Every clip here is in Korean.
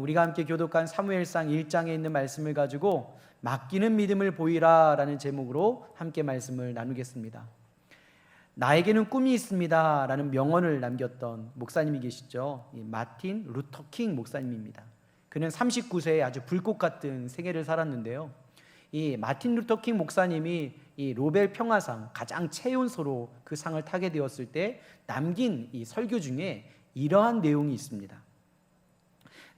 우리가 함께 교독한 사무엘상 1장에 있는 말씀을 가지고 맡기는 믿음을 보이라 라는 제목으로 함께 말씀을 나누겠습니다. 나에게는 꿈이 있습니다 라는 명언을 남겼던 목사님이 계시죠. 마틴 루터 킹 목사님입니다. 그는 39세에 아주 불꽃 같은 생애를 살았는데요, 이 마틴 루터 킹 목사님이 이 노벨 평화상 가장 최연소로 그 상을 타게 되었을 때 남긴 이 설교 중에 이러한 내용이 있습니다.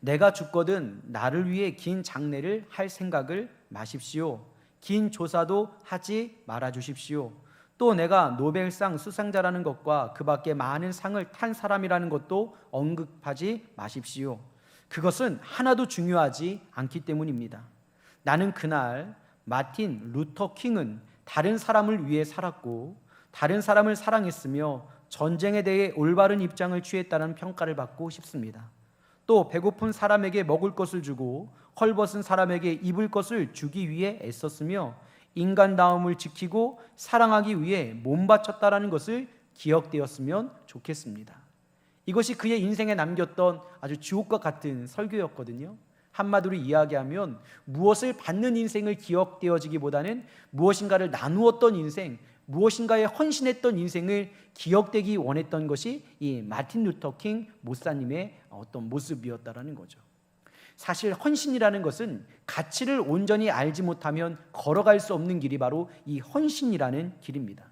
내가 죽거든 나를 위해 긴 장례를 할 생각을 마십시오. 긴 조사도 하지 말아 주십시오. 또 내가 노벨상 수상자라는 것과 그 밖에 많은 상을 탄 사람이라는 것도 언급하지 마십시오. 그것은 하나도 중요하지 않기 때문입니다. 나는 그날 마틴 루터 킹은 다른 사람을 위해 살았고 다른 사람을 사랑했으며 전쟁에 대해 올바른 입장을 취했다는 평가를 받고 싶습니다. 또 배고픈 사람에게 먹을 것을 주고 헐벗은 사람에게 입을 것을 주기 위해 애썼으며 인간다움을 지키고 사랑하기 위해 몸 바쳤다라는 것을 기억되었으면 좋겠습니다. 이것이 그의 인생에 남겼던 아주 주옥과 같은 설교였거든요. 한마디로 이야기하면 무엇을 받는 인생을 기억되어지기보다는 무엇인가를 나누었던 인생, 무엇인가에 헌신했던 인생을 기억되기 원했던 것이 이 마틴 루터 킹 목사님의 어떤 모습이었다라는 거죠. 사실 헌신이라는 것은 가치를 온전히 알지 못하면 걸어갈 수 없는 길이 바로 이 헌신이라는 길입니다.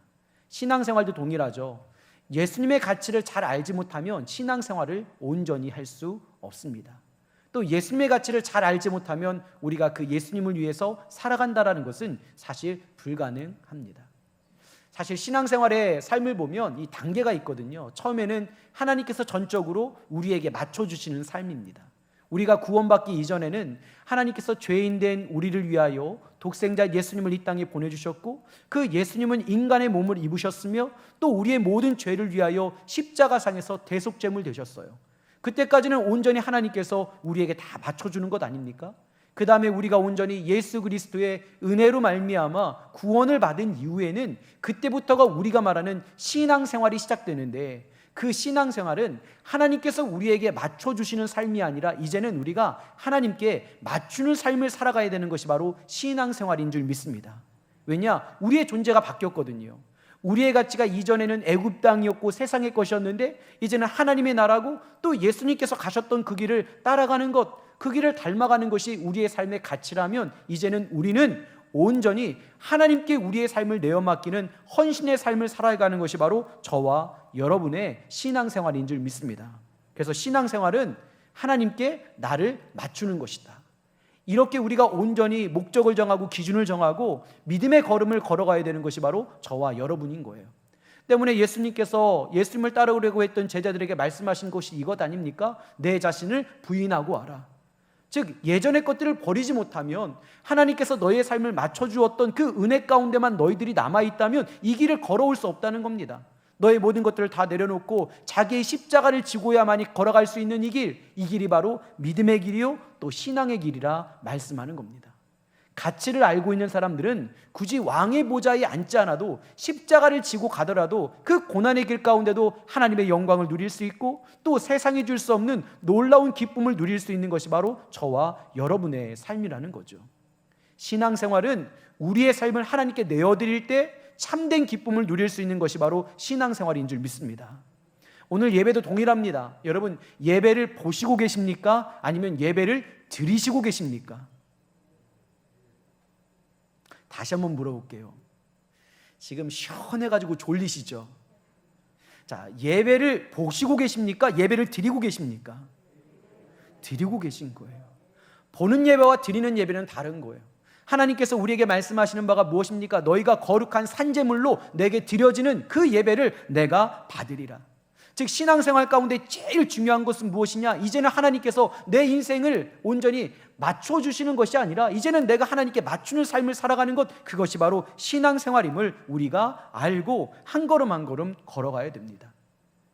신앙생활도 동일하죠. 예수님의 가치를 잘 알지 못하면 신앙생활을 온전히 할 수 없습니다. 또 예수님의 가치를 잘 알지 못하면 우리가 그 예수님을 위해서 살아간다는 것은 사실 불가능합니다. 사실 신앙생활의 삶을 보면 이 단계가 있거든요. 처음에는 하나님께서 전적으로 우리에게 맞춰주시는 삶입니다. 우리가 구원받기 이전에는 하나님께서 죄인된 우리를 위하여 독생자 예수님을 이 땅에 보내주셨고 그 예수님은 인간의 몸을 입으셨으며 또 우리의 모든 죄를 위하여 십자가상에서 대속제물 되셨어요. 그때까지는 온전히 하나님께서 우리에게 다 맞춰주는 것 아닙니까? 그 다음에 우리가 온전히 예수 그리스도의 은혜로 말미암아 구원을 받은 이후에는 그때부터가 우리가 말하는 신앙생활이 시작되는데, 그 신앙생활은 하나님께서 우리에게 맞춰주시는 삶이 아니라 이제는 우리가 하나님께 맞추는 삶을 살아가야 되는 것이 바로 신앙생활인 줄 믿습니다. 왜냐? 우리의 존재가 바뀌었거든요. 우리의 가치가 이전에는 애굽 땅이었고 세상의 것이었는데 이제는 하나님의 나라고 또 예수님께서 가셨던 그 길을 따라가는 것, 그 길을 닮아가는 것이 우리의 삶의 가치라면 이제는 우리는 온전히 하나님께 우리의 삶을 내어 맡기는 헌신의 삶을 살아가는 것이 바로 저와 여러분의 신앙생활인 줄 믿습니다. 그래서 신앙생활은 하나님께 나를 맞추는 것이다. 이렇게 우리가 온전히 목적을 정하고 기준을 정하고 믿음의 걸음을 걸어가야 되는 것이 바로 저와 여러분인 거예요. 때문에 예수님께서 예수님을 따르려고 했던 제자들에게 말씀하신 것이 이것 아닙니까? 내 자신을 부인하고 와라. 즉 예전의 것들을 버리지 못하면 하나님께서 너의 삶을 맞춰주었던 그 은혜 가운데만 너희들이 남아있다면 이 길을 걸어올 수 없다는 겁니다. 너의 모든 것들을 다 내려놓고 자기의 십자가를 지고야만이 걸어갈 수 있는 이 길이 바로 믿음의 길이요 또 신앙의 길이라 말씀하는 겁니다. 가치를 알고 있는 사람들은 굳이 왕의 보좌에 앉지 않아도 십자가를 지고 가더라도 그 고난의 길 가운데도 하나님의 영광을 누릴 수 있고 또 세상이 줄 수 없는 놀라운 기쁨을 누릴 수 있는 것이 바로 저와 여러분의 삶이라는 거죠. 신앙생활은 우리의 삶을 하나님께 내어드릴 때 참된 기쁨을 누릴 수 있는 것이 바로 신앙생활인 줄 믿습니다. 오늘 예배도 동일합니다. 여러분 예배를 보시고 계십니까? 아니면 예배를 드리시고 계십니까? 다시 한번 물어볼게요. 지금 시원해가지고 졸리시죠? 자, 예배를 보시고 계십니까? 예배를 드리고 계십니까? 드리고 계신 거예요. 보는 예배와 드리는 예배는 다른 거예요. 하나님께서 우리에게 말씀하시는 바가 무엇입니까? 너희가 거룩한 산제물로 내게 드려지는 그 예배를 내가 받으리라. 즉 신앙생활 가운데 제일 중요한 것은 무엇이냐? 이제는 하나님께서 내 인생을 온전히 맞춰주시는 것이 아니라 이제는 내가 하나님께 맞추는 삶을 살아가는 것, 그것이 바로 신앙생활임을 우리가 알고 한 걸음 한 걸음 걸어가야 됩니다.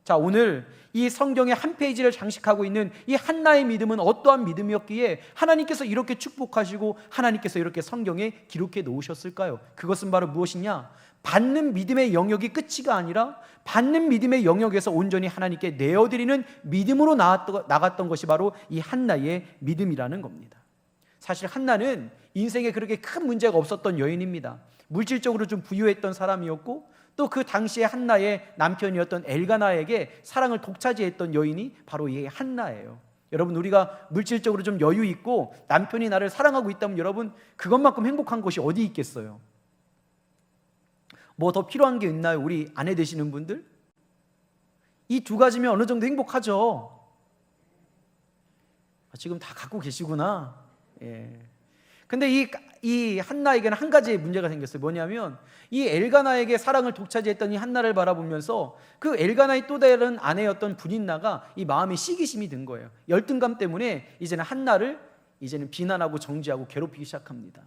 자, 오늘 이 성경의 한 페이지를 장식하고 있는 이 한나의 믿음은 어떠한 믿음이었기에 하나님께서 이렇게 축복하시고 하나님께서 이렇게 성경에 기록해 놓으셨을까요? 그것은 바로 무엇이냐? 받는 믿음의 영역이 끝이가 아니라 받는 믿음의 영역에서 온전히 하나님께 내어드리는 믿음으로 나갔던 것이 바로 이 한나의 믿음이라는 겁니다. 사실 한나는 인생에 그렇게 큰 문제가 없었던 여인입니다. 물질적으로 좀 부유했던 사람이었고, 또 그 당시에 한나의 남편이었던 엘가나에게 사랑을 독차지했던 여인이 바로 이 한나예요. 여러분, 우리가 물질적으로 좀 여유 있고 남편이 나를 사랑하고 있다면 여러분, 그것만큼 행복한 것이 어디 있겠어요? 뭐 더 필요한 게 있나요? 우리 아내 되시는 분들? 이 두 가지면 어느 정도 행복하죠. 지금 다 갖고 계시구나. 예. 근데 이 한나에게는 한 가지 문제가 생겼어요. 뭐냐면 이 엘가나에게 사랑을 독차지했던 이 한나를 바라보면서 그 엘가나의 또 다른 아내였던 분인나가 이 마음에 시기심이 든 거예요. 열등감 때문에 이제는 한나를 비난하고 정죄하고 괴롭히기 시작합니다.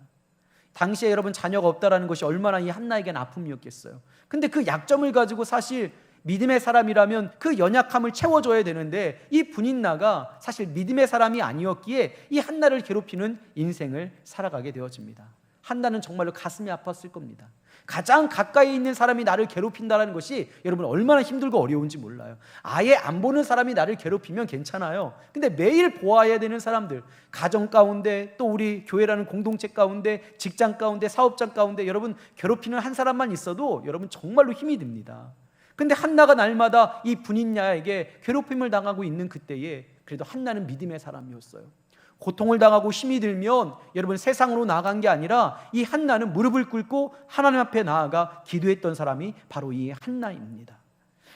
당시에 여러분, 자녀가 없다라는 것이 얼마나 이 한나에게는 아픔이었겠어요. 근데 그 약점을 가지고 사실 믿음의 사람이라면 그 연약함을 채워줘야 되는데 이 분인나가 사실 믿음의 사람이 아니었기에 이 한나를 괴롭히는 인생을 살아가게 되어집니다. 한나는 정말로 가슴이 아팠을 겁니다. 가장 가까이 있는 사람이 나를 괴롭힌다는 것이 여러분 얼마나 힘들고 어려운지 몰라요. 아예 안 보는 사람이 나를 괴롭히면 괜찮아요. 근데 매일 보아야 되는 사람들, 가정 가운데, 또 우리 교회라는 공동체 가운데, 직장 가운데, 사업장 가운데 여러분 괴롭히는 한 사람만 있어도 여러분 정말로 힘이 듭니다. 근데 한나가 날마다 이 분인야에게 괴롭힘을 당하고 있는 그때에 그래도 한나는 믿음의 사람이었어요. 고통을 당하고 힘이 들면 여러분 세상으로 나아간 게 아니라 이 한나는 무릎을 꿇고 하나님 앞에 나아가 기도했던 사람이 바로 이 한나입니다.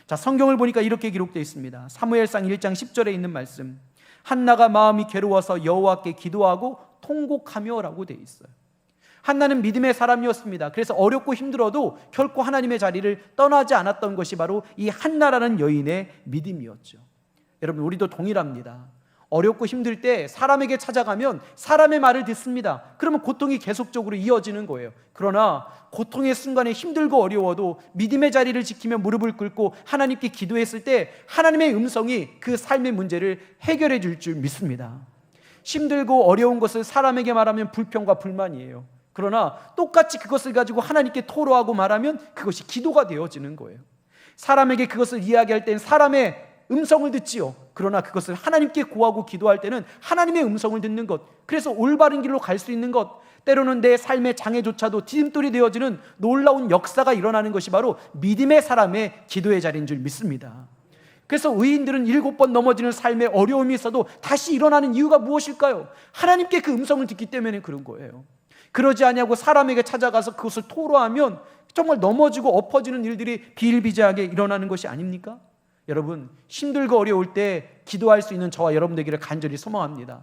자, 성경을 보니까 이렇게 기록되어 있습니다. 사무엘상 1장 10절에 있는 말씀, 한나가 마음이 괴로워서 여호와께 기도하고 통곡하며 라고 되어 있어요. 한나는 믿음의 사람이었습니다. 그래서 어렵고 힘들어도 결코 하나님의 자리를 떠나지 않았던 것이 바로 이 한나라는 여인의 믿음이었죠. 여러분, 우리도 동일합니다. 어렵고 힘들 때 사람에게 찾아가면 사람의 말을 듣습니다. 그러면 고통이 계속적으로 이어지는 거예요. 그러나 고통의 순간에 힘들고 어려워도 믿음의 자리를 지키며 무릎을 꿇고 하나님께 기도했을 때 하나님의 음성이 그 삶의 문제를 해결해 줄 줄 믿습니다. 힘들고 어려운 것을 사람에게 말하면 불평과 불만이에요. 그러나 똑같이 그것을 가지고 하나님께 토로하고 말하면 그것이 기도가 되어지는 거예요. 사람에게 그것을 이야기할 땐 사람의 음성을 듣지요. 그러나 그것을 하나님께 구하고 기도할 때는 하나님의 음성을 듣는 것, 그래서 올바른 길로 갈 수 있는 것, 때로는 내 삶의 장애조차도 디딤돌이 되어지는 놀라운 역사가 일어나는 것이 바로 믿음의 사람의 기도의 자리인 줄 믿습니다. 그래서 의인들은 7번 넘어지는 삶에 어려움이 있어도 다시 일어나는 이유가 무엇일까요? 하나님께 그 음성을 듣기 때문에 그런 거예요. 그러지 아니하고 사람에게 찾아가서 그것을 토로하면 정말 넘어지고 엎어지는 일들이 비일비재하게 일어나는 것이 아닙니까? 여러분, 힘들고 어려울 때 기도할 수 있는 저와 여러분 되기를 간절히 소망합니다.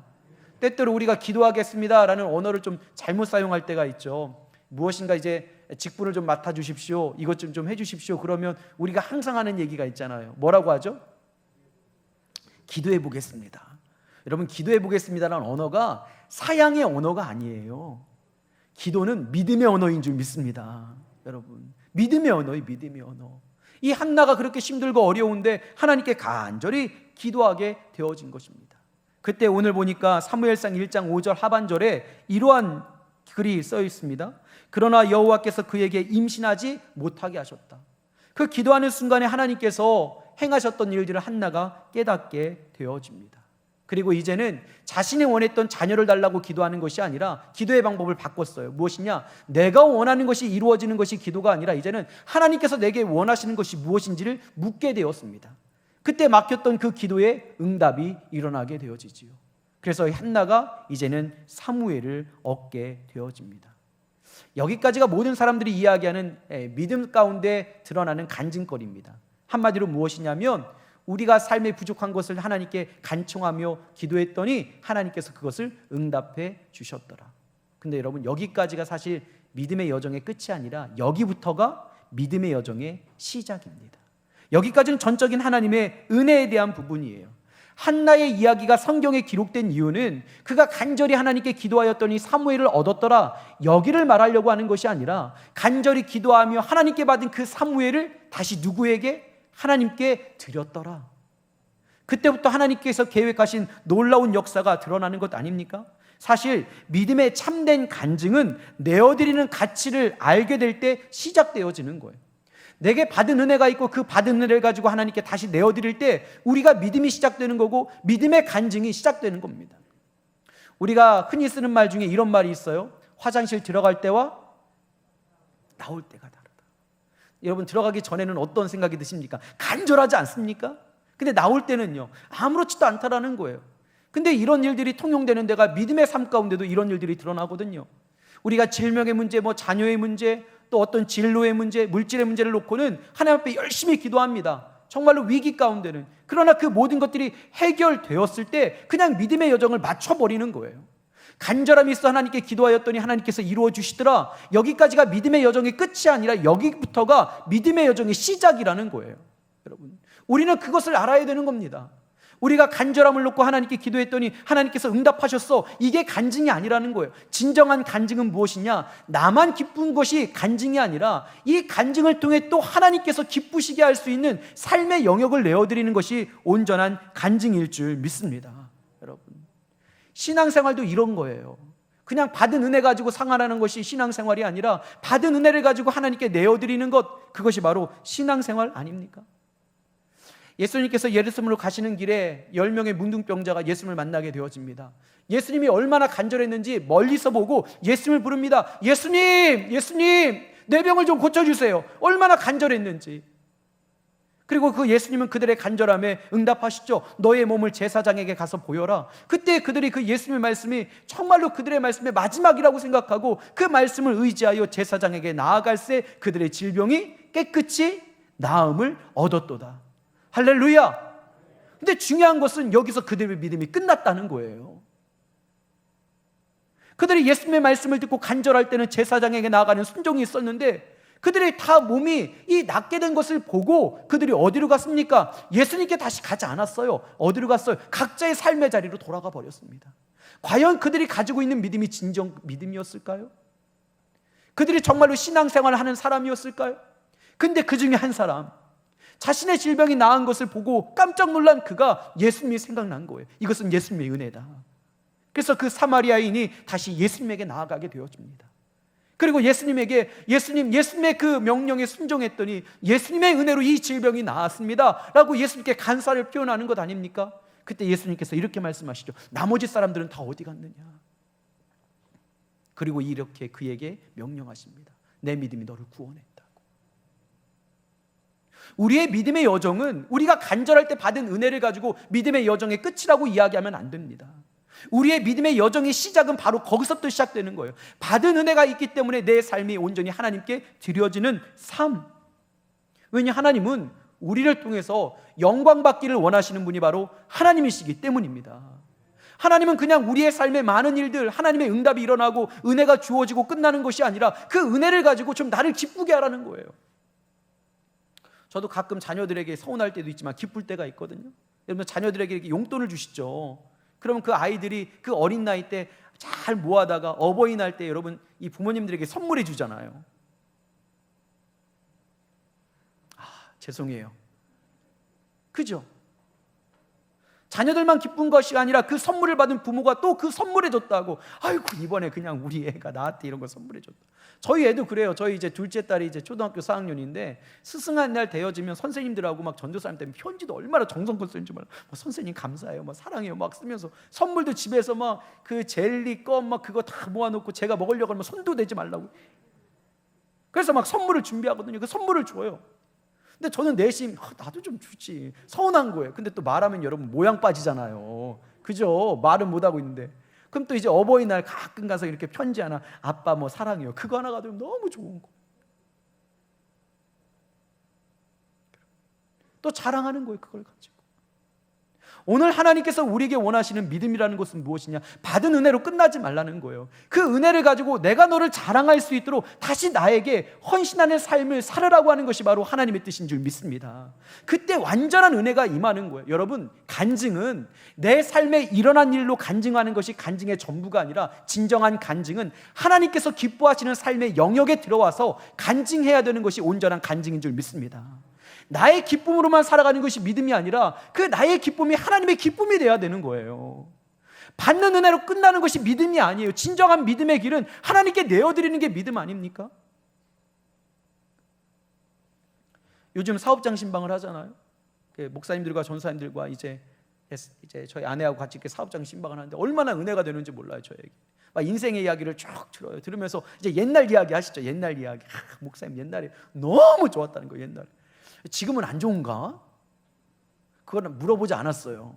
때때로 우리가 기도하겠습니다라는 언어를 좀 잘못 사용할 때가 있죠. 무엇인가 이제 직분을 좀 맡아주십시오, 이것 좀 해주십시오, 그러면 우리가 항상 하는 얘기가 있잖아요. 뭐라고 하죠? 기도해 보겠습니다. 여러분, 기도해 보겠습니다라는 언어가 사양의 언어가 아니에요. 기도는 믿음의 언어인 줄 믿습니다. 여러분, 믿음의 언어예요. 믿음의 언어. 이 한나가 그렇게 힘들고 어려운데 하나님께 간절히 기도하게 되어진 것입니다. 그때 오늘 보니까 사무엘상 1장 5절 하반절에 이러한 글이 써 있습니다. 그러나 여호와께서 그에게 임신하지 못하게 하셨다. 그 기도하는 순간에 하나님께서 행하셨던 일들을 한나가 깨닫게 되어집니다. 그리고 이제는 자신이 원했던 자녀를 달라고 기도하는 것이 아니라 기도의 방법을 바꿨어요. 무엇이냐? 내가 원하는 것이 이루어지는 것이 기도가 아니라 이제는 하나님께서 내게 원하시는 것이 무엇인지를 묻게 되었습니다. 그때 막혔던 그 기도의 응답이 일어나게 되어지지요. 그래서 한나가 이제는 사무엘을 얻게 되어집니다. 여기까지가 모든 사람들이 이야기하는 믿음 가운데 드러나는 간증거리입니다. 한마디로 무엇이냐면 우리가 삶에 부족한 것을 하나님께 간청하며 기도했더니 하나님께서 그것을 응답해 주셨더라. 근데 여러분, 여기까지가 사실 믿음의 여정의 끝이 아니라 여기부터가 믿음의 여정의 시작입니다. 여기까지는 전적인 하나님의 은혜에 대한 부분이에요. 한나의 이야기가 성경에 기록된 이유는 그가 간절히 하나님께 기도하였더니 사무엘을 얻었더라, 여기를 말하려고 하는 것이 아니라 간절히 기도하며 하나님께 받은 그 사무엘을 다시 누구에게? 하나님께 드렸더라. 그때부터 하나님께서 계획하신 놀라운 역사가 드러나는 것 아닙니까? 사실 믿음의 참된 간증은 내어드리는 가치를 알게 될 때 시작되어지는 거예요. 내게 받은 은혜가 있고 그 받은 은혜를 가지고 하나님께 다시 내어드릴 때 우리가 믿음이 시작되는 거고 믿음의 간증이 시작되는 겁니다. 우리가 흔히 쓰는 말 중에 이런 말이 있어요. 화장실 들어갈 때와 나올 때가 다르다. 여러분, 들어가기 전에는 어떤 생각이 드십니까? 간절하지 않습니까? 근데 나올 때는요, 아무렇지도 않다라는 거예요. 근데 이런 일들이 통용되는 데가 믿음의 삶 가운데도 이런 일들이 드러나거든요. 우리가 질병의 문제, 자녀의 문제, 또 어떤 진로의 문제, 물질의 문제를 놓고는 하나님 앞에 열심히 기도합니다. 정말로 위기 가운데는. 그러나 그 모든 것들이 해결되었을 때 그냥 믿음의 여정을 맞춰버리는 거예요. 간절함이 있어 하나님께 기도하였더니 하나님께서 이루어 주시더라. 여기까지가 믿음의 여정의 끝이 아니라 여기부터가 믿음의 여정의 시작이라는 거예요. 여러분, 우리는 그것을 알아야 되는 겁니다. 우리가 간절함을 놓고 하나님께 기도했더니 하나님께서 응답하셨어. 이게 간증이 아니라는 거예요. 진정한 간증은 무엇이냐? 나만 기쁜 것이 간증이 아니라 이 간증을 통해 또 하나님께서 기쁘시게 할 수 있는 삶의 영역을 내어드리는 것이 온전한 간증일 줄 믿습니다. 여러분, 신앙생활도 이런 거예요. 그냥 받은 은혜 가지고 상환하는 것이 신앙생활이 아니라 받은 은혜를 가지고 하나님께 내어드리는 것, 그것이 바로 신앙생활 아닙니까? 예수님께서 예루살렘으로 가시는 길에 10명의 문둥병자가 예수님을 만나게 되어집니다. 예수님이 얼마나 간절했는지 멀리서 보고 예수님을 부릅니다. 예수님, 예수님, 내 병을 좀 고쳐주세요. 얼마나 간절했는지. 그리고 그 예수님은 그들의 간절함에 응답하시죠. 너의 몸을 제사장에게 가서 보여라. 그때 그들이 그 예수님의 말씀이 정말로 그들의 말씀의 마지막이라고 생각하고 그 말씀을 의지하여 제사장에게 나아갈새 그들의 질병이 깨끗이 나음을 얻었도다. 할렐루야. 근데 중요한 것은 여기서 그들의 믿음이 끝났다는 거예요. 그들이 예수님의 말씀을 듣고 간절할 때는 제사장에게 나아가는 순종이 있었는데 그들의 다 몸이 이 낫게 된 것을 보고 그들이 어디로 갔습니까? 예수님께 다시 가지 않았어요. 어디로 갔어요? 각자의 삶의 자리로 돌아가 버렸습니다. 과연 그들이 가지고 있는 믿음이 진정 믿음이었을까요? 그들이 정말로 신앙생활을 하는 사람이었을까요? 근데 그 중에 한 사람, 자신의 질병이 나은 것을 보고 깜짝 놀란 그가 예수님이 생각난 거예요. 이것은 예수님의 은혜다. 그래서 그 사마리아인이 다시 예수님에게 나아가게 되어집니다. 그리고 예수님의 그 명령에 순종했더니 예수님의 은혜로 이 질병이 나았습니다 라고 예수님께 감사를 표현하는 것 아닙니까? 그때 예수님께서 이렇게 말씀하시죠. 나머지 사람들은 다 어디 갔느냐? 그리고 이렇게 그에게 명령하십니다. 내 믿음이 너를 구원했다고. 우리의 믿음의 여정은 우리가 간절할 때 받은 은혜를 가지고 믿음의 여정의 끝이라고 이야기하면 안 됩니다. 우리의 믿음의 여정의 시작은 바로 거기서부터 시작되는 거예요. 받은 은혜가 있기 때문에 내 삶이 온전히 하나님께 드려지는 삶. 왜냐, 하나님은 우리를 통해서 영광 받기를 원하시는 분이 바로 하나님이시기 때문입니다. 하나님은 그냥 우리의 삶의 많은 일들, 하나님의 응답이 일어나고 은혜가 주어지고 끝나는 것이 아니라 그 은혜를 가지고 좀 나를 기쁘게 하라는 거예요. 저도 가끔 자녀들에게 서운할 때도 있지만 기쁠 때가 있거든요. 여러분, 자녀들에게 이렇게 용돈을 주시죠. 그러면 그 아이들이 그 어린 나이 때 잘 모아다가 어버이날 때 여러분 이 부모님들에게 선물해 주잖아요. 죄송해요. 그죠? 자녀들만 기쁜 것이 아니라 그 선물을 받은 부모가 또 그 선물해 줬다고. 아이고, 이번에 그냥 우리 애가 나한테 이런 거 선물해 줬다. 저희 애도 그래요. 저희 이제 둘째 딸이 이제 초등학교 4학년인데 스승한 날 되어지면 선생님들하고 막 전도사님 때문에 편지도 얼마나 정성껏 쓰는지 몰라. 선생님 감사해요, 사랑해요 막 쓰면서 선물도 집에서 막 그 젤리 껌 막 그거 다 모아놓고 제가 먹으려고 하면 손도 대지 말라고. 그래서 막 선물을 준비하거든요. 그 선물을 줘요. 근데 저는 내심 나도 좀 주지, 서운한 거예요. 근데 또 말하면 여러분 모양 빠지잖아요. 그죠? 말은 못하고 있는데. 그럼 또 이제 어버이날 가끔 가서 이렇게 편지 하나, 아빠 뭐 사랑해요, 그거 하나 가지고 너무 좋은 거. 또 자랑하는 거예요, 그걸 가지고. 오늘 하나님께서 우리에게 원하시는 믿음이라는 것은 무엇이냐? 받은 은혜로 끝나지 말라는 거예요. 그 은혜를 가지고 내가 너를 자랑할 수 있도록 다시 나에게 헌신하는 삶을 살으라고 하는 것이 바로 하나님의 뜻인 줄 믿습니다. 그때 완전한 은혜가 임하는 거예요. 여러분, 간증은 내 삶에 일어난 일로 간증하는 것이 간증의 전부가 아니라 진정한 간증은 하나님께서 기뻐하시는 삶의 영역에 들어와서 간증해야 되는 것이 온전한 간증인 줄 믿습니다. 나의 기쁨으로만 살아가는 것이 믿음이 아니라 그 나의 기쁨이 하나님의 기쁨이 돼야 되는 거예요. 받는 은혜로 끝나는 것이 믿음이 아니에요. 진정한 믿음의 길은 하나님께 내어드리는 게 믿음 아닙니까? 요즘 사업장 신방을 하잖아요. 목사님들과 전사님들과 이제 저희 아내하고 같이 이렇게 사업장 신방을 하는데 얼마나 은혜가 되는지 몰라요. 저에게 막 인생의 이야기를 쭉 들어요. 들으면서 이제 옛날 이야기 하시죠. 옛날 이야기. 목사님 옛날에 너무 좋았다는 거예요. 옛날에. 지금은 안 좋은가? 그거는 물어보지 않았어요.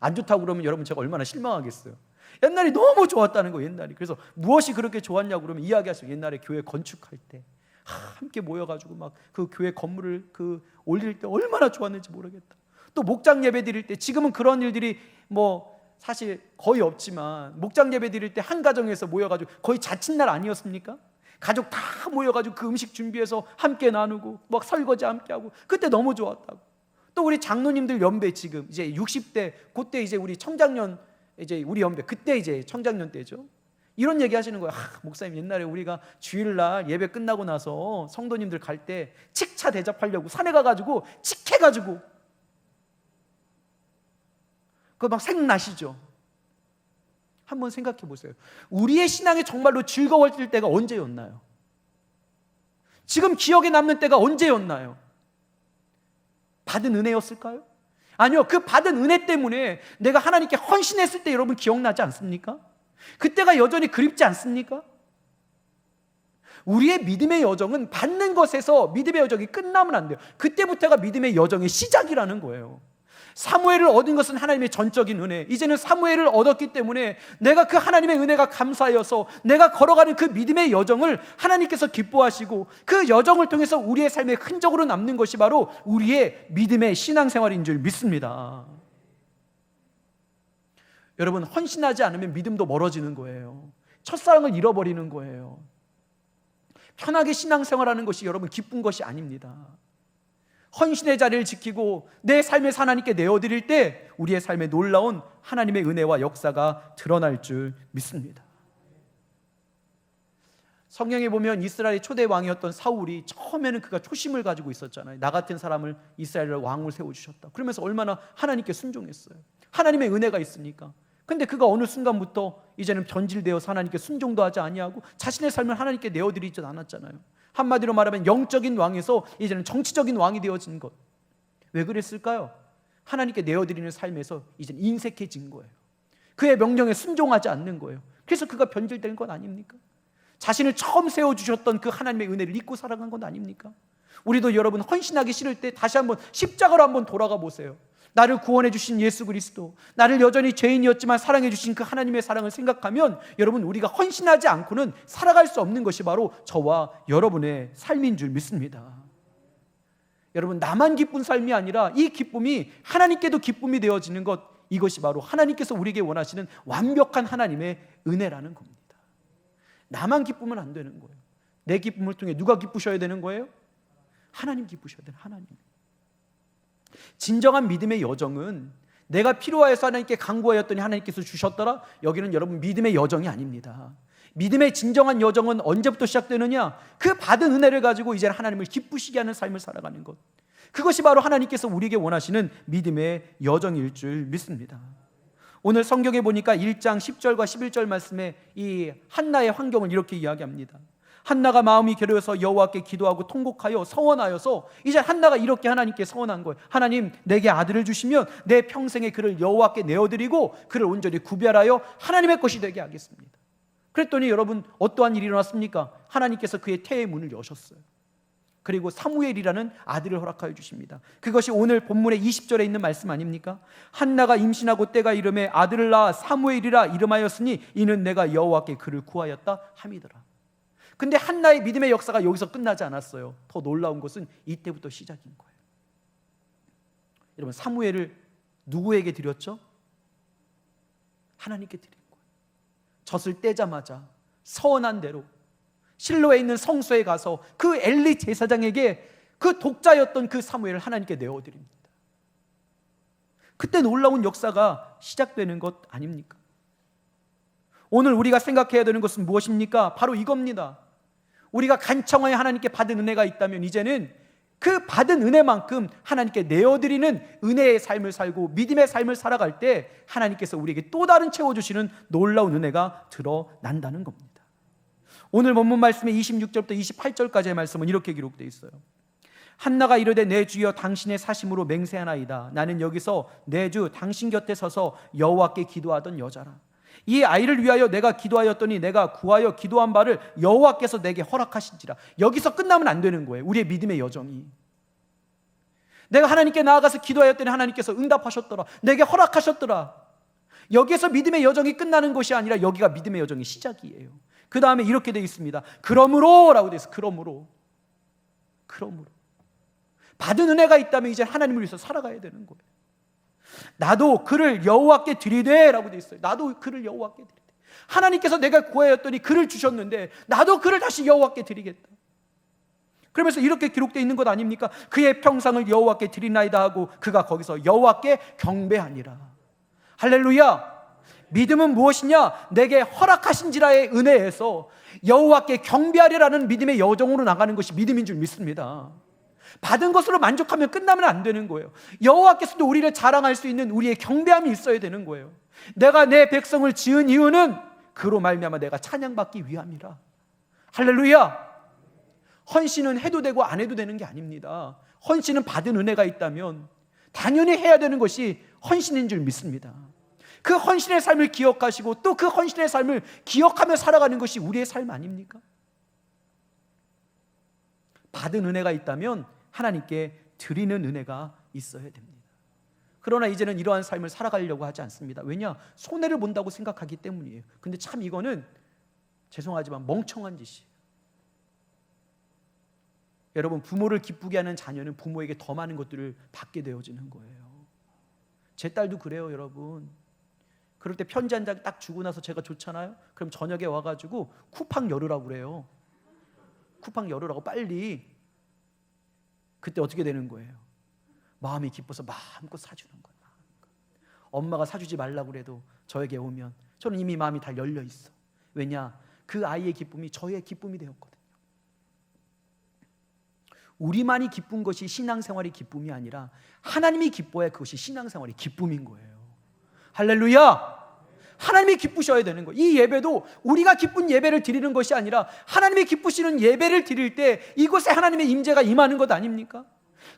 안 좋다고 그러면 여러분 제가 얼마나 실망하겠어요. 옛날이 너무 좋았다는 거예요. 옛날이. 그래서 무엇이 그렇게 좋았냐고 그러면 이야기하시죠. 옛날에 교회 건축할 때 함께 모여가지고 막 그 교회 건물을 올릴 때 얼마나 좋았는지 모르겠다. 또 목장 예배 드릴 때, 지금은 그런 일들이 뭐 사실 거의 없지만 목장 예배 드릴 때 한 가정에서 모여가지고 거의 자칫날 아니었습니까? 가족 다 모여가지고 그 음식 준비해서 함께 나누고 막 설거지 함께 하고 그때 너무 좋았다고. 또 우리 장로님들 연배 지금 이제 60대 그때 이제 우리 청장년 이제 우리 연배 그때 이제 청장년 때죠. 이런 얘기 하시는 거예요. 목사님 옛날에 우리가 주일날 예배 끝나고 나서 성도님들 갈 때 칡차 대접하려고 산에 가가지고 칡해가지고 그거 막 생각나시죠? 한번 생각해 보세요. 우리의 신앙이 정말로 즐거워질 때가 언제였나요? 지금 기억에 남는 때가 언제였나요? 받은 은혜였을까요? 아니요. 그 받은 은혜 때문에 내가 하나님께 헌신했을 때 여러분 기억나지 않습니까? 그때가 여전히 그립지 않습니까? 우리의 믿음의 여정은 받는 것에서 믿음의 여정이 끝나면 안 돼요. 그때부터가 믿음의 여정의 시작이라는 거예요. 사무엘을 얻은 것은 하나님의 전적인 은혜. 이제는 사무엘을 얻었기 때문에 내가 그 하나님의 은혜가 감사하여서 내가 걸어가는 그 믿음의 여정을 하나님께서 기뻐하시고 그 여정을 통해서 우리의 삶의 흔적으로 남는 것이 바로 우리의 믿음의 신앙생활인 줄 믿습니다. 여러분, 헌신하지 않으면 믿음도 멀어지는 거예요. 첫사랑을 잃어버리는 거예요. 편하게 신앙생활하는 것이 여러분 기쁜 것이 아닙니다. 헌신의 자리를 지키고 내 삶을 하나님께 내어드릴 때 우리의 삶에 놀라운 하나님의 은혜와 역사가 드러날 줄 믿습니다. 성경에 보면 이스라엘의 초대 왕이었던 사울이 처음에는 그가 초심을 가지고 있었잖아요. 나 같은 사람을 이스라엘의 왕으로 세워주셨다. 그러면서 얼마나 하나님께 순종했어요. 하나님의 은혜가 있으니까. 근데 그가 어느 순간부터 이제는 변질되어서 하나님께 순종도 하지 아니하고 자신의 삶을 하나님께 내어드리지 않았잖아요. 한마디로 말하면 영적인 왕에서 이제는 정치적인 왕이 되어진 것. 왜 그랬을까요? 하나님께 내어드리는 삶에서 이제는 인색해진 거예요. 그의 명령에 순종하지 않는 거예요. 그래서 그가 변질된 것 아닙니까? 자신을 처음 세워주셨던 그 하나님의 은혜를 잊고 살아간 것 아닙니까? 우리도 여러분 헌신하기 싫을 때 다시 한번 십자가로 한번 돌아가 보세요. 나를 구원해 주신 예수 그리스도, 나를 여전히 죄인이었지만 사랑해 주신 그 하나님의 사랑을 생각하면 여러분 우리가 헌신하지 않고는 살아갈 수 없는 것이 바로 저와 여러분의 삶인 줄 믿습니다. 여러분, 나만 기쁜 삶이 아니라 이 기쁨이 하나님께도 기쁨이 되어지는 것, 이것이 바로 하나님께서 우리에게 원하시는 완벽한 하나님의 은혜라는 겁니다. 나만 기쁘면 안 되는 거예요. 내 기쁨을 통해 누가 기쁘셔야 되는 거예요? 하나님 기쁘셔야 되는 하나님. 진정한 믿음의 여정은 내가 필요하여서 하나님께 간구하였더니 하나님께서 주셨더라. 여기는 여러분 믿음의 여정이 아닙니다. 믿음의 진정한 여정은 언제부터 시작되느냐? 그 받은 은혜를 가지고 이제 하나님을 기쁘시게 하는 삶을 살아가는 것, 그것이 바로 하나님께서 우리에게 원하시는 믿음의 여정일 줄 믿습니다. 오늘 성경에 보니까 1장 10절과 11절 말씀에 이 한나의 환경을 이렇게 이야기합니다. 한나가 마음이 괴로워서 여호와께 기도하고 통곡하여 서원하여서 이제 한나가 이렇게 하나님께 서원한 거예요. 하나님, 내게 아들을 주시면 내 평생에 그를 여호와께 내어드리고 그를 온전히 구별하여 하나님의 것이 되게 하겠습니다. 그랬더니 여러분 어떠한 일이 일어났습니까? 하나님께서 그의 태의 문을 여셨어요. 그리고 사무엘이라는 아들을 허락하여 주십니다. 그것이 오늘 본문의 20절에 있는 말씀 아닙니까? 한나가 임신하고 때가 이름에 아들을 낳아 사무엘이라 이름하였으니 이는 내가 여호와께 그를 구하였다 함이더라. 근데 한나의 믿음의 역사가 여기서 끝나지 않았어요. 더 놀라운 것은 이때부터 시작인 거예요. 여러분, 사무엘을 누구에게 드렸죠? 하나님께 드린 거예요. 젖을 떼자마자 서원한 대로 실로에 있는 성소에 가서 그 엘리 제사장에게 그 독자였던 그 사무엘을 하나님께 내어드립니다. 그때 놀라운 역사가 시작되는 것 아닙니까? 오늘 우리가 생각해야 되는 것은 무엇입니까? 바로 이겁니다. 우리가 간청하여 하나님께 받은 은혜가 있다면 이제는 그 받은 은혜만큼 하나님께 내어드리는 은혜의 삶을 살고 믿음의 삶을 살아갈 때 하나님께서 우리에게 또 다른 채워주시는 놀라운 은혜가 드러난다는 겁니다. 오늘 본문 말씀의 26절부터 28절까지의 말씀은 이렇게 기록되어 있어요. 한나가 이르되 내 주여 당신의 사심으로 맹세하나이다. 나는 여기서 내 주 당신 곁에 서서 여호와께 기도하던 여자라. 이 아이를 위하여 내가 기도하였더니 내가 구하여 기도한 바를 여호와께서 내게 허락하신지라. 여기서 끝나면 안 되는 거예요. 우리의 믿음의 여정이. 내가 하나님께 나아가서 기도하였더니 하나님께서 응답하셨더라. 내게 허락하셨더라. 여기에서 믿음의 여정이 끝나는 것이 아니라 여기가 믿음의 여정의 시작이에요. 그 다음에 이렇게 되어 있습니다. 그러므로 라고 되어 있어요. 그러므로 받은 은혜가 있다면 이제 하나님을 위해서 살아가야 되는 거예요. 나도 그를 여호와께 드리되 라고 되어 있어요. 나도 그를 여호와께 드리되. 하나님께서 내가 구하였더니 그를 주셨는데 나도 그를 다시 여호와께 드리겠다. 그러면서 이렇게 기록되어 있는 것 아닙니까? 그의 평상을 여호와께 드리나이다 하고 그가 거기서 여호와께 경배하니라. 할렐루야. 믿음은 무엇이냐? 내게 허락하신지라의 은혜에서 여호와께 경배하리라는 믿음의 여정으로 나가는 것이 믿음인 줄 믿습니다. 받은 것으로 만족하면 끝나면 안 되는 거예요. 여호와께서도 우리를 자랑할 수 있는 우리의 경배함이 있어야 되는 거예요. 내가 내 백성을 지은 이유는 그로 말미암아 내가 찬양받기 위함이라. 할렐루야. 헌신은 해도 되고 안 해도 되는 게 아닙니다. 헌신은 받은 은혜가 있다면 당연히 해야 되는 것이 헌신인 줄 믿습니다. 그 헌신의 삶을 기억하시고 또 그 헌신의 삶을 기억하며 살아가는 것이 우리의 삶 아닙니까? 받은 은혜가 있다면 하나님께 드리는 은혜가 있어야 됩니다. 그러나 이제는 이러한 삶을 살아가려고 하지 않습니다. 왜냐? 손해를 본다고 생각하기 때문이에요. 근데 참 이거는 죄송하지만 멍청한 짓이에요. 여러분, 부모를 기쁘게 하는 자녀는 부모에게 더 많은 것들을 받게 되어지는 거예요. 제 딸도 그래요, 여러분. 그럴 때 편지 한 장 딱 주고 나서 제가 좋잖아요. 그럼 저녁에 와가지고 쿠팡 열으라고 그래요. 쿠팡 열으라고 빨리. 그때 어떻게 되는 거예요? 마음이 기뻐서 마음껏 사주는 거예요. 엄마가 사주지 말라고 그래도 저에게 오면 저는 이미 마음이 다 열려 있어. 왜냐? 그 아이의 기쁨이 저의 기쁨이 되었거든요. 우리만이 기쁜 것이 신앙생활이 기쁨이 아니라 하나님이 기뻐야 그것이 신앙생활이 기쁨인 거예요. 할렐루야! 하나님이 기쁘셔야 되는 거예요. 이 예배도 우리가 기쁜 예배를 드리는 것이 아니라 하나님이 기쁘시는 예배를 드릴 때 이곳에 하나님의 임재가 임하는 것 아닙니까?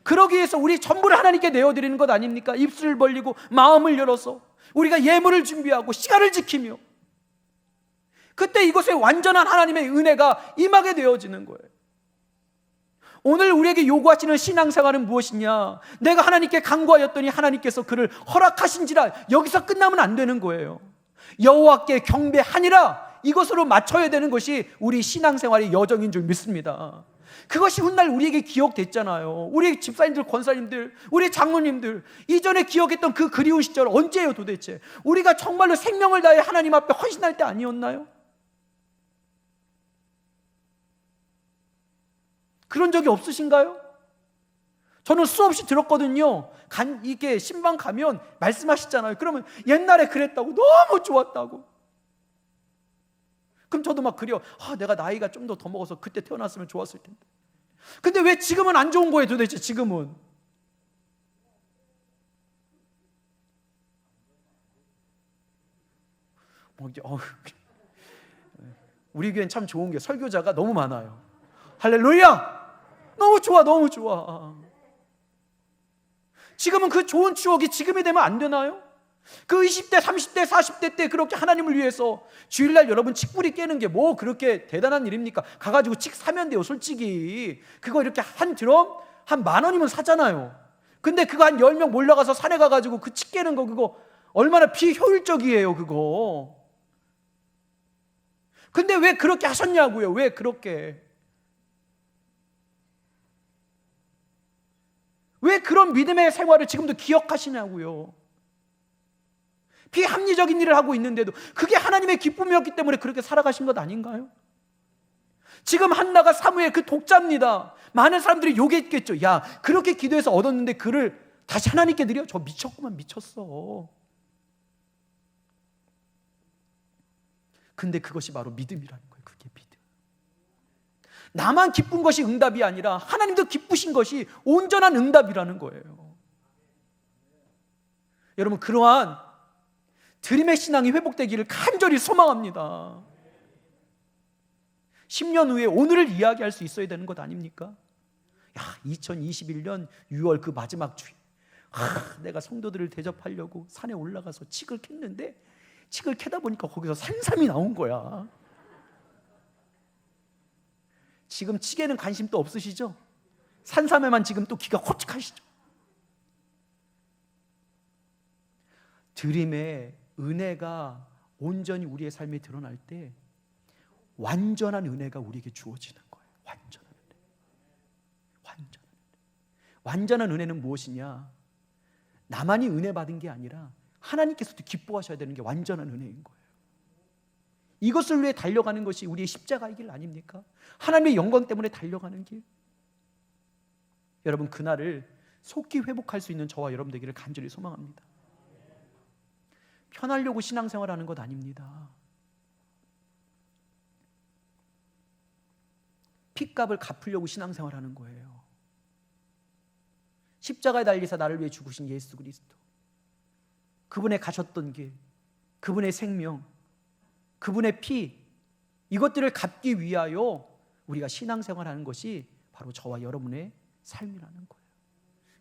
그러기 위해서 우리 전부를 하나님께 내어드리는 것 아닙니까? 입술을 벌리고 마음을 열어서 우리가 예물을 준비하고 시간을 지키며 그때 이곳에 완전한 하나님의 은혜가 임하게 되어지는 거예요. 오늘 우리에게 요구하시는 신앙생활은 무엇이냐? 내가 하나님께 간구하였더니 하나님께서 그를 허락하신지라. 여기서 끝나면 안 되는 거예요. 여호와께 경배하니라. 이것으로 맞춰야 되는 것이 우리 신앙생활의 여정인 줄 믿습니다. 그것이 훗날 우리에게 기억됐잖아요. 우리 집사님들, 권사님들, 우리 장로님들 이전에 기억했던 그 그리운 시절 언제예요 도대체? 우리가 정말로 생명을 다해 하나님 앞에 헌신할 때 아니었나요? 그런 적이 없으신가요? 저는 수없이 들었거든요. 이게 신방 가면 말씀하시잖아요. 그러면 옛날에 그랬다고, 너무 좋았다고. 그럼 저도 막 그려. 내가 나이가 좀 더 먹어서 그때 태어났으면 좋았을 텐데. 근데 왜 지금은 안 좋은 거예요 도대체 지금은? 우리 교회는 참 좋은 게 설교자가 너무 많아요. 할렐루야! 너무 좋아, 너무 좋아. 지금은 그 좋은 추억이 지금이 되면 안 되나요? 그 20대, 30대, 40대 때 그렇게 하나님을 위해서 주일날 여러분 칡뿌리 깨는 게 뭐 그렇게 대단한 일입니까? 가가지고 칡 사면 돼요 솔직히. 그거 이렇게 한 드럼 한 10,000원이면 사잖아요. 근데 그거 한 10명 몰려가서 산에 가가지고 그 칡 깨는 거 그거 얼마나 비효율적이에요 그거. 근데 왜 그렇게 하셨냐고요? 왜 그렇게? 왜 그런 믿음의 생활을 지금도 기억하시냐고요? 비합리적인 일을 하고 있는데도 그게 하나님의 기쁨이었기 때문에 그렇게 살아가신 것 아닌가요? 지금 한나가 사무엘 그 독자입니다. 많은 사람들이 욕했겠죠. 야, 그렇게 기도해서 얻었는데 그를 다시 하나님께 드려? 저 미쳤구만, 미쳤어. 근데 그것이 바로 믿음이라는 거예요. 그게 믿음. 나만 기쁜 것이 응답이 아니라 하나님도 기쁘신 것이 온전한 응답이라는 거예요. 여러분, 그러한 드림의 신앙이 회복되기를 간절히 소망합니다. 10년 후에 오늘을 이야기할 수 있어야 되는 것 아닙니까? 2021년 6월 그 마지막 주일, 내가 성도들을 대접하려고 산에 올라가서 칡을 캤는데 칡을 캐다 보니까 거기서 산삼이 나온 거야. 지금 칡에는 관심 또 없으시죠? 산삼에만 지금 또 기가 호축하시죠? 드림의 은혜가 온전히 우리의 삶에 드러날 때 완전한 은혜가 우리에게 주어지는 거예요. 완전한 은혜. 완전한 은혜는 무엇이냐? 나만이 은혜 받은 게 아니라 하나님께서도 기뻐하셔야 되는 게 완전한 은혜인 거예요. 이것을 위해 달려가는 것이 우리의 십자가의 길 아닙니까? 하나님의 영광 때문에 달려가는 길. 여러분, 그날을 속히 회복할 수 있는 저와 여러분 되기를 간절히 소망합니다. 편하려고 신앙생활하는 것 아닙니다. 핏값을 갚으려고 신앙생활하는 거예요. 십자가에 달리사 나를 위해 죽으신 예수 그리스도, 그분의 가셨던 길, 그분의 생명, 그분의 피, 이것들을 갚기 위하여 우리가 신앙생활하는 것이 바로 저와 여러분의 삶이라는 거예요.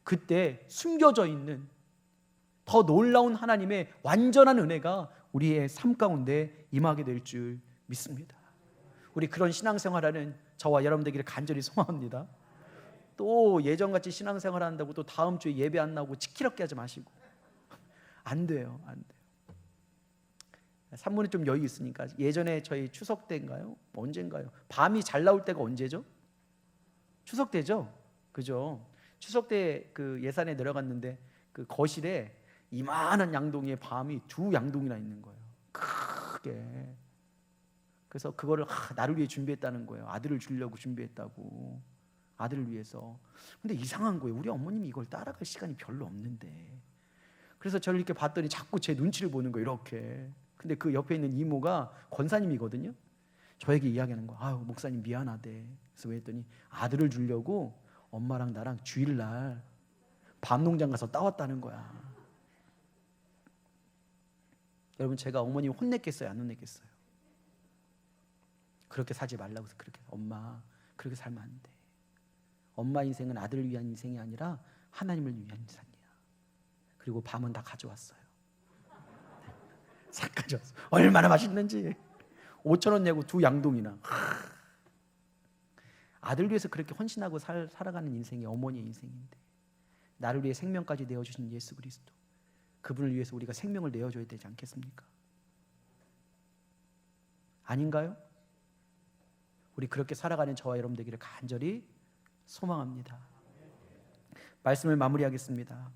그때 숨겨져 있는 더 놀라운 하나님의 완전한 은혜가 우리의 삶 가운데 임하게 될 줄 믿습니다. 우리 그런 신앙생활하는 저와 여러분 되기를 간절히 소망합니다. 또 예전같이 신앙생활 한다고 또 다음 주에 예배 안 나오고 치키럽게 하지 마시고. 안 돼요. 산문에 좀 여유 있으니까 예전에 저희 추석 때인가요? 언젠가요? 밤이 잘 나올 때가 언제죠? 추석 때죠? 그죠? 추석 때 그 예산에 내려갔는데 그 거실에 이만한 양동이에 밤이 2양동이나 있는 거예요. 크게. 그래서 그거를 나를 위해 준비했다는 거예요. 아들을 주려고 준비했다고. 아들을 위해서. 근데 이상한 거예요. 우리 어머님이 이걸 따라갈 시간이 별로 없는데. 그래서 저를 이렇게 봤더니 자꾸 제 눈치를 보는 거예요. 이렇게. 근데 그 옆에 있는 이모가 권사님이거든요. 저에게 이야기하는 거예요. 아유, 목사님 미안하대. 그래서 왜 했더니 아들을 주려고 엄마랑 나랑 주일날 밤농장 가서 따왔다는 거야. 여러분, 제가 어머님 혼냈겠어요? 안 혼냈겠어요? 그렇게 살지 말라고 해서 그렇게. 엄마, 그렇게 살면 안 돼. 엄마 인생은 아들을 위한 인생이 아니라 하나님을 위한 인생이야. 그리고 밤은 다 가져왔어요. 싹 가져왔어요. 얼마나 맛있는지. 5,000원 내고 2양동이나. 아들 위해서 그렇게 헌신하고 살아가는 인생이 어머니의 인생인데, 나를 위해 생명까지 내어주신 예수 그리스도, 그분을 위해서 우리가 생명을 내어줘야 되지 않겠습니까? 아닌가요? 우리 그렇게 살아가는 저와 여러분 되기를 간절히 소망합니다. 말씀을 마무리하겠습니다.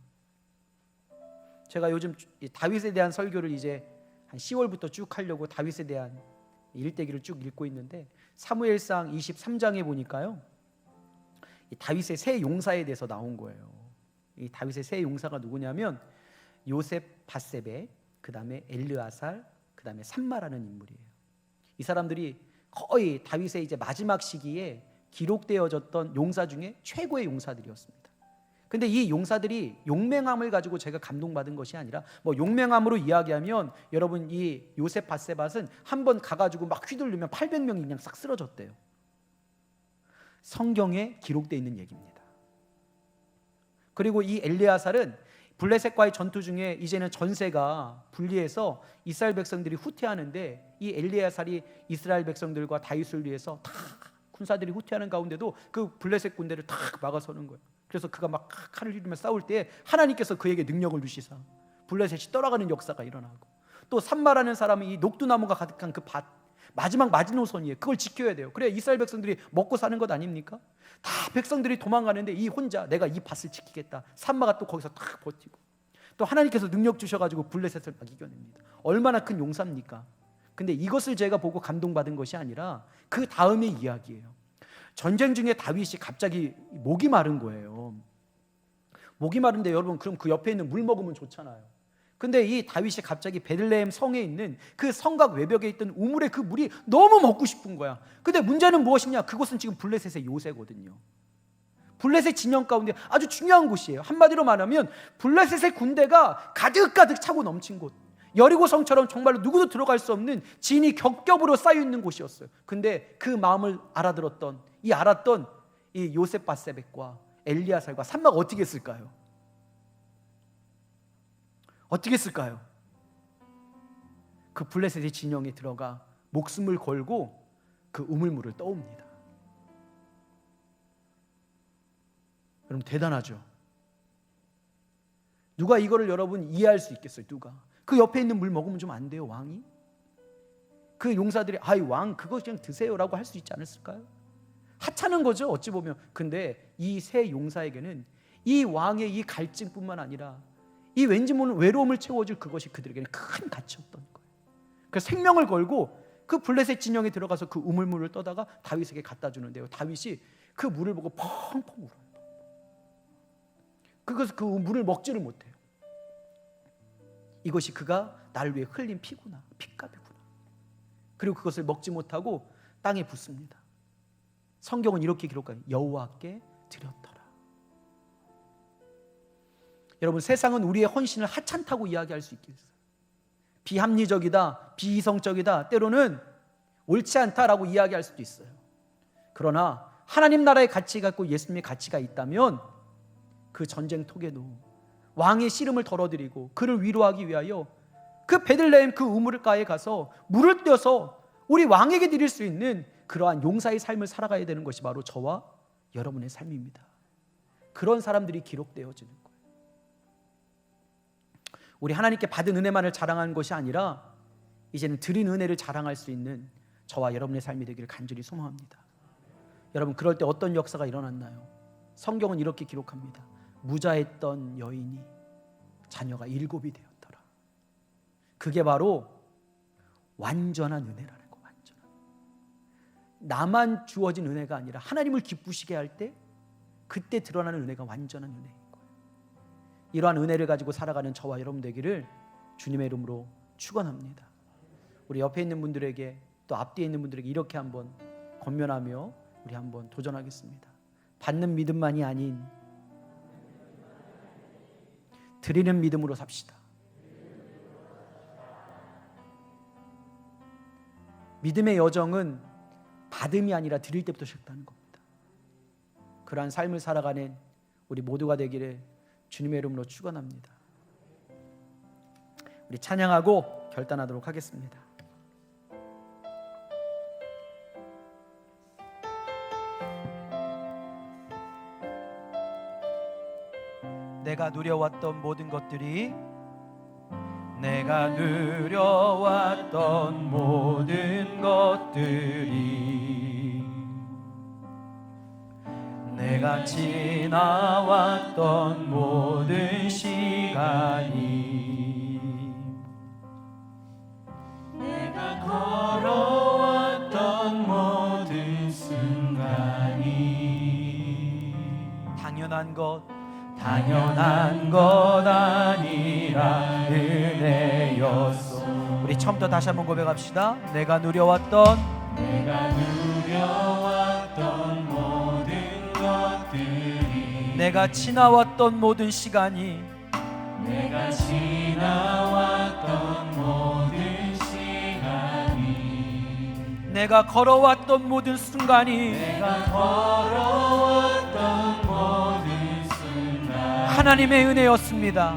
제가 요즘 다윗에 대한 설교를 이제 한 10월부터 쭉 하려고 다윗에 대한 일대기를 쭉 읽고 있는데, 사무엘상 23장에 보니까요, 이 다윗의 세 용사에 대해서 나온 거예요. 이 다윗의 세 용사가 누구냐면 요셉 밧세베, 그 다음에 엘르아살, 그 다음에 삼마라는 인물이에요. 이 사람들이 거의 다윗의 이제 마지막 시기에 기록되어졌던 용사 중에 최고의 용사들이었습니다. 근데 이 용사들이 용맹함을 가지고 제가 감동받은 것이 아니라, 뭐 용맹함으로 이야기하면 여러분, 이 요셉 밧세밧은 한번 가가지고 막 휘둘르면 800명이 그냥 싹 쓰러졌대요. 성경에 기록되어 있는 얘기입니다. 그리고 이 엘르아살은 블레셋과의 전투 중에 이제는 전세가 불리해서 이스라엘 백성들이 후퇴하는데, 이 엘르아살이 이스라엘 백성들과 다윗을 위해서 다 군사들이 후퇴하는 가운데도 그 블레셋 군대를 탁 막아서는 거예요. 그래서 그가 막 칼을 휘두르며 싸울 때 하나님께서 그에게 능력을 주시사 블레셋이 떠나가는 역사가 일어나고, 또 삼마라는 사람은 이 녹두나무가 가득한 그 밭, 마지막 마지노선이에요. 그걸 지켜야 돼요. 그래야 이스라엘 백성들이 먹고 사는 것 아닙니까? 다 백성들이 도망가는데 이 혼자 내가 이 밭을 지키겠다. 삼마가 또 거기서 딱 버티고, 또 하나님께서 능력 주셔가지고 블레셋을 막 이겨냅니다. 얼마나 큰 용사입니까? 근데 이것을 제가 보고 감동받은 것이 아니라 그 다음의 이야기예요. 전쟁 중에 다윗이 갑자기 목이 마른 거예요. 목이 마른데 여러분, 그럼 그 옆에 있는 물 먹으면 좋잖아요. 근데 이 다윗이 갑자기 베들레헴 성에 있는 그 성곽 외벽에 있던 우물의 그 물이 너무 먹고 싶은 거야. 근데 문제는 무엇이냐? 그곳은 지금 블레셋의 요새거든요. 블레셋 진영 가운데 아주 중요한 곳이에요. 한마디로 말하면 블레셋의 군대가 가득가득 차고 넘친 곳, 여리고 성처럼 정말로 누구도 들어갈 수 없는 진이 겹겹으로 쌓여 있는 곳이었어요. 근데 그 마음을 알았던 이 요셉 바세벳과 엘리야살과 산마가 어떻게 했을까요? 어떻게 했을까요? 그 블레셋의 진영에 들어가 목숨을 걸고 그 우물물을 떠옵니다. 여러분 대단하죠? 누가 이거를 여러분 이해할 수 있겠어요? 누가? 그 옆에 있는 물 먹으면 좀 안 돼요, 왕이? 그 용사들이 아이 왕 그거 그냥 드세요라고 할 수 있지 않았을까요? 하찮은 거죠, 어찌 보면. 근데 이 세 용사에게는 이 왕의 이 갈증뿐만 아니라 이 왠지 모르는 외로움을 채워줄 그것이 그들에게는 큰 가치였던 거예요. 그래서 생명을 걸고 그 블레셋 진영에 들어가서 그 우물물을 떠다가 다윗에게 갖다 주는데요. 다윗이 그 물을 보고 펑펑 울어요. 그 물을 먹지를 못해요. 이것이 그가 나를 위해 흘린 피구나, 핏값이구나. 그리고 그것을 먹지 못하고 땅에 붓습니다. 성경은 이렇게 기록해요. 여호와께 드렸더라. 여러분 세상은 우리의 헌신을 하찮다고 이야기할 수 있겠어요. 비합리적이다, 비이성적이다, 때로는 옳지 않다라고 이야기할 수도 있어요. 그러나 하나님 나라의 가치가 있고 예수님의 가치가 있다면 그 전쟁통에도 왕의 씨름을 덜어드리고 그를 위로하기 위하여 그 베들레헴 그 우물가에 가서 물을 떼어서 우리 왕에게 드릴 수 있는 그러한 용사의 삶을 살아가야 되는 것이 바로 저와 여러분의 삶입니다. 그런 사람들이 기록되어지는 거예요. 우리 하나님께 받은 은혜만을 자랑하는 것이 아니라 이제는 드린 은혜를 자랑할 수 있는 저와 여러분의 삶이 되기를 간절히 소망합니다. 여러분 그럴 때 어떤 역사가 일어났나요? 성경은 이렇게 기록합니다. 무자했던 여인이 자녀가 7이 되었더라. 그게 바로 완전한 은혜라는 거. 완전한. 나만 주어진 은혜가 아니라 하나님을 기쁘시게 할 때 그때 드러나는 은혜가 완전한 은혜인 거예요. 이러한 은혜를 가지고 살아가는 저와 여러분 되기를 주님의 이름으로 축원합니다. 우리 옆에 있는 분들에게 또 앞뒤에 있는 분들에게 이렇게 한번 권면하며 우리 한번 도전하겠습니다. 받는 믿음만이 아닌 드리는 믿음으로 삽시다. 믿음의 여정은 받음이 아니라 드릴 때부터 시작하는 겁니다. 그러한 삶을 살아가는 우리 모두가 되기를 주님의 이름으로 축원합니다. 우리 찬양하고 결단하도록 하겠습니다. 내가 누려왔던 모든 것들이 내가 누려왔던 모든 것들이 내가 지나왔던 모든 시간이 내가 걸어왔던 모든 순간이 당연한 것 아니라 은혜였소. 우리 처음부터 다시 한번 고백합시다. 내가 누려왔던 모든 것들이 내가 지나왔던 모든 시간이 내가 걸어왔던 모든 순간이 하나님의 은혜였습니다.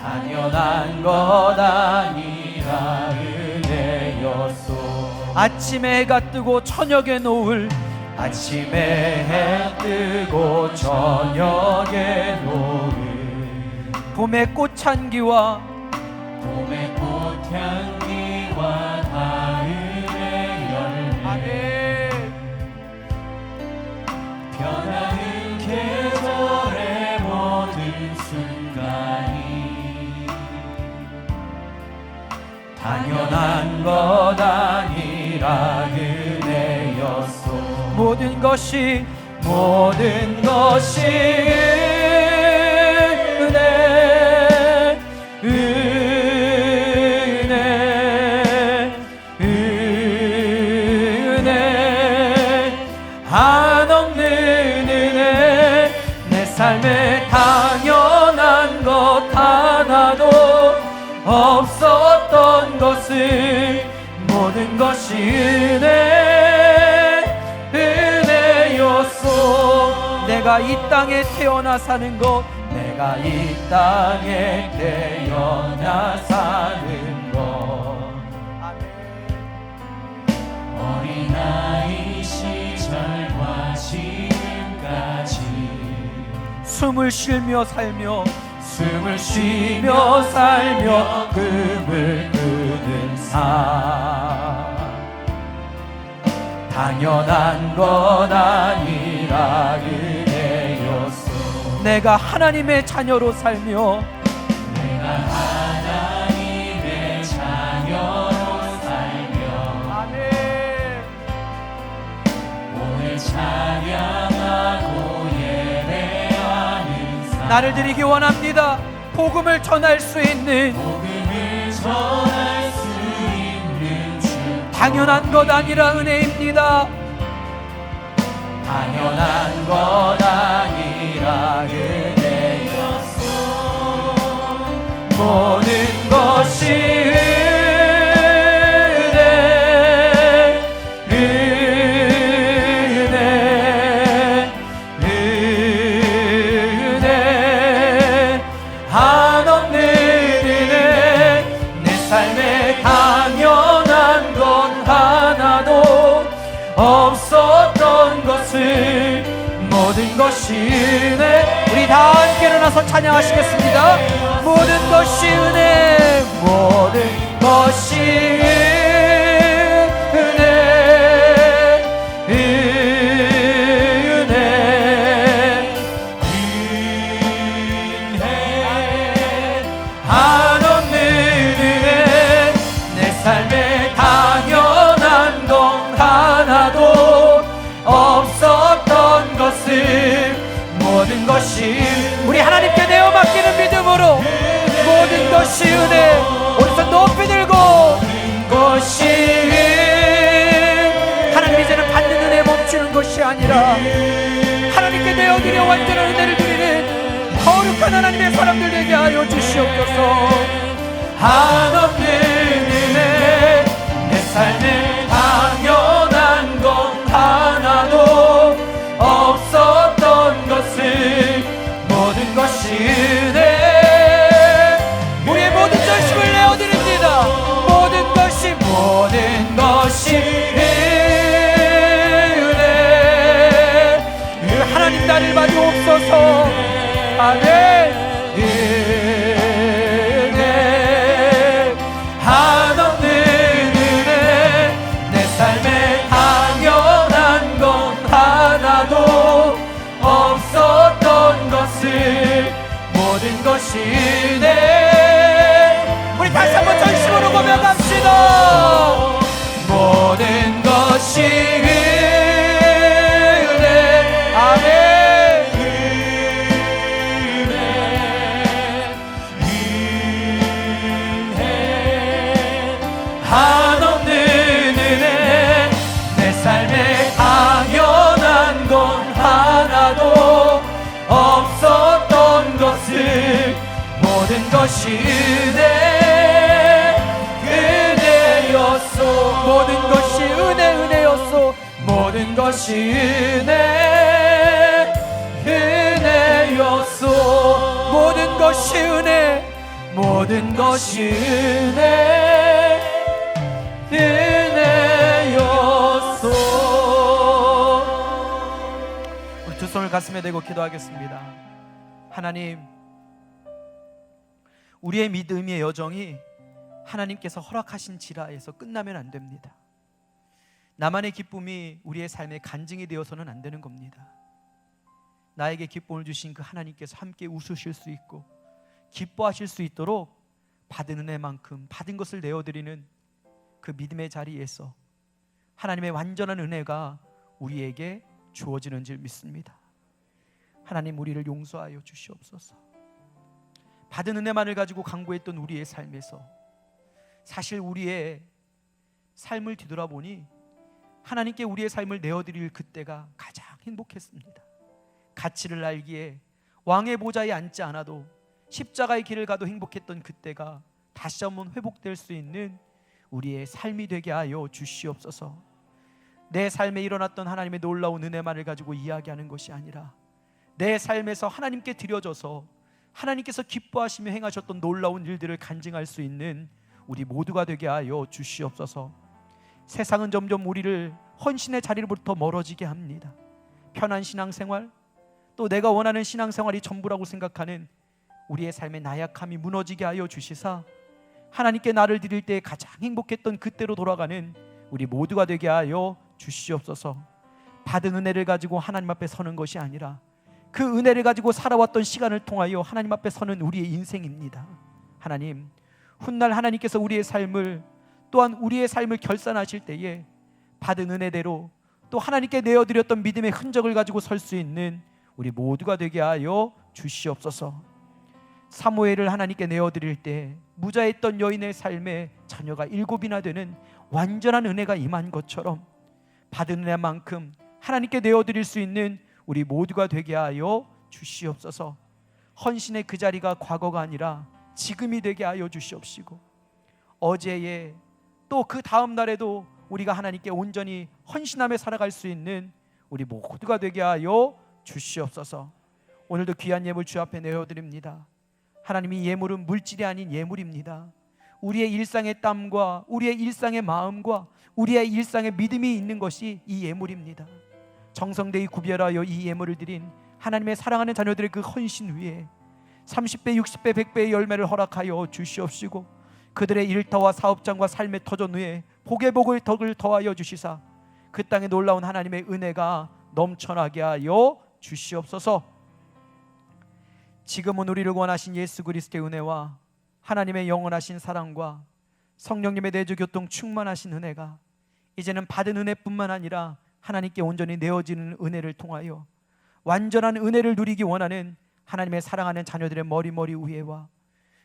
당연한 것 아니라 은혜였소. 아침에 해가 뜨고 저녁에 노을 아침에 해 뜨고 저녁에 노을 봄의 꽃향기와 가을의 열매 변하는 계절의 모든 순간이 당연한 것 아니라 은혜였소. 모든 것이 은혜 삶에 당연한 것 하나도 없었던 것을 모든 것이 은혜였소. 내가 이 땅에 태어나 사는 것, 내가 이 땅에 태어나 사는 것, 어린아이 시절과 지금까지 숨을 쉬며 살며 숨을 쉬며 살며 꿈을 꾸는 삶, 당연한 것 아니라 은혜였소. 내가 하나님의 자녀로 살며 내가 하나님의 자녀로 살며 아멘. 오늘 찬양하고 예배하는 삶, 나를 드리기 원합니다. 복음을 전할 수 있는, 복음을 전할 수 있는 주, 당연한 것 아니라 은혜입니다. 당연한 것 아니라 은혜였소. 모든 것이 은혜 한없는 은혜. 내 삶에 당연한 것 하나도 없었던 것을 모든 것이 은혜. 우리 다 함께 일어나서 찬양하시겠습니다. 모든 것이 은혜, 모든 것이 은혜, 은혜, 은혜 한없는 은혜. 내 삶에 당연한 것 하나도 없었던 것을 모든 것이, 우리 하나님께 내어 맡기는 믿음으로 모든 것이 은혜. 오른손 높이 들고 모든 것이 하나님, 이제는 받는 은혜에 멈추는 것이 아니라 하나님께 내어드려 완전한 은혜를 드리는 거룩한 하나님의 사람들 되게 하여 주시옵소서. 한없는 은혜. 내 삶에 당연한 것 하나도 없었던 것을 모든 것이 은혜. 우리의 모든 전심을 내어드립니다. 모든 것이 은혜. 하나님 나를 봐주옵소서. 아멘. 은혜 한없는 은혜. 내 삶에 당연한 것 하나도 없었던 것을 모든 것이 은혜. 우리 다시 한번 전심으로 고백합시다. 모든 것이 은혜. 아멘. 한없는 은혜. 내 삶에 당연한 것 하나도 없었던 것을 모든 것이 은혜였소. 모든 것이 은혜였소. 모든 것이 은혜였소. 모든 것이 은혜. 모든 것이 은혜였소. 우리 두 손을 가슴에 대고 기도하겠습니다. 하나님, 우리의 믿음의 여정이 하나님께서 허락하신 지라에서 끝나면 안 됩니다. 나만의 기쁨이 우리의 삶의 간증이 되어서는 안 되는 겁니다. 나에게 기쁨을 주신 그 하나님께서 함께 웃으실 수 있고 기뻐하실 수 있도록 받은 은혜만큼 받은 것을 내어드리는 그 믿음의 자리에서 하나님의 완전한 은혜가 우리에게 주어지는 줄 믿습니다. 하나님, 우리를 용서하여 주시옵소서. 받은 은혜만을 가지고 강구했던 우리의 삶에서 사실 우리의 삶을 뒤돌아보니 하나님께 우리의 삶을 내어드릴 그때가 가장 행복했습니다. 가치를 알기에 왕의 보좌에 앉지 않아도 십자가의 길을 가도 행복했던 그때가 다시 한번 회복될 수 있는 우리의 삶이 되게 하여 주시옵소서. 내 삶에 일어났던 하나님의 놀라운 은혜만을 가지고 이야기하는 것이 아니라 내 삶에서 하나님께 드려져서 하나님께서 기뻐하시며 행하셨던 놀라운 일들을 간증할 수 있는 우리 모두가 되게 하여 주시옵소서. 세상은 점점 우리를 헌신의 자리로부터 멀어지게 합니다. 편한 신앙생활, 또 내가 원하는 신앙생활이 전부라고 생각하는 우리의 삶의 나약함이 무너지게 하여 주시사 하나님께 나를 드릴 때 가장 행복했던 그때로 돌아가는 우리 모두가 되게 하여 주시옵소서. 받은 은혜를 가지고 하나님 앞에 서는 것이 아니라 그 은혜를 가지고 살아왔던 시간을 통하여 하나님 앞에 서는 우리의 인생입니다. 하나님, 훗날 하나님께서 우리의 삶을 또한 우리의 삶을 결산하실 때에 받은 은혜대로 또 하나님께 내어드렸던 믿음의 흔적을 가지고 설 수 있는 우리 모두가 되게 하여 주시옵소서. 사무엘을 하나님께 내어드릴 때 무자했던 여인의 삶에 자녀가 7이나 되는 완전한 은혜가 임한 것처럼 받은 은혜만큼 하나님께 내어드릴 수 있는 우리 모두가 되게 하여 주시옵소서. 헌신의 그 자리가 과거가 아니라 지금이 되게 하여 주시옵시고 어제에 또 그 다음 날에도 우리가 하나님께 온전히 헌신하며 살아갈 수 있는 우리 모두가 되게 하여 주시옵소서. 오늘도 귀한 예물 주 앞에 내어드립니다. 하나님, 이 예물은 물질이 아닌 예물입니다. 우리의 일상의 땀과 우리의 일상의 마음과 우리의 일상의 믿음이 있는 것이 이 예물입니다. 정성되이 구별하여 이 예물을 드린 하나님의 사랑하는 자녀들의 그 헌신 위에 30배, 60배, 100배의 열매를 허락하여 주시옵시고 그들의 일터와 사업장과 삶의 터전 위에 복의 복을 덕을 더하여 주시사 그 땅에 놀라운 하나님의 은혜가 넘쳐나게 하여 주시옵소서. 지금은 우리를 원하신 예수 그리스도의 은혜와 하나님의 영원하신 사랑과 성령님의 내주 교통 충만하신 은혜가 이제는 받은 은혜뿐만 아니라 하나님께 온전히 내어지는 은혜를 통하여 완전한 은혜를 누리기 원하는 하나님의 사랑하는 자녀들의 머리 위에와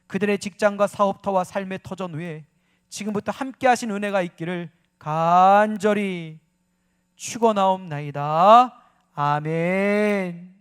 그들의 직장과 사업터와 삶의 터전 위에 지금부터 함께 하신 은혜가 있기를 간절히 축원하옵나이다. 아멘.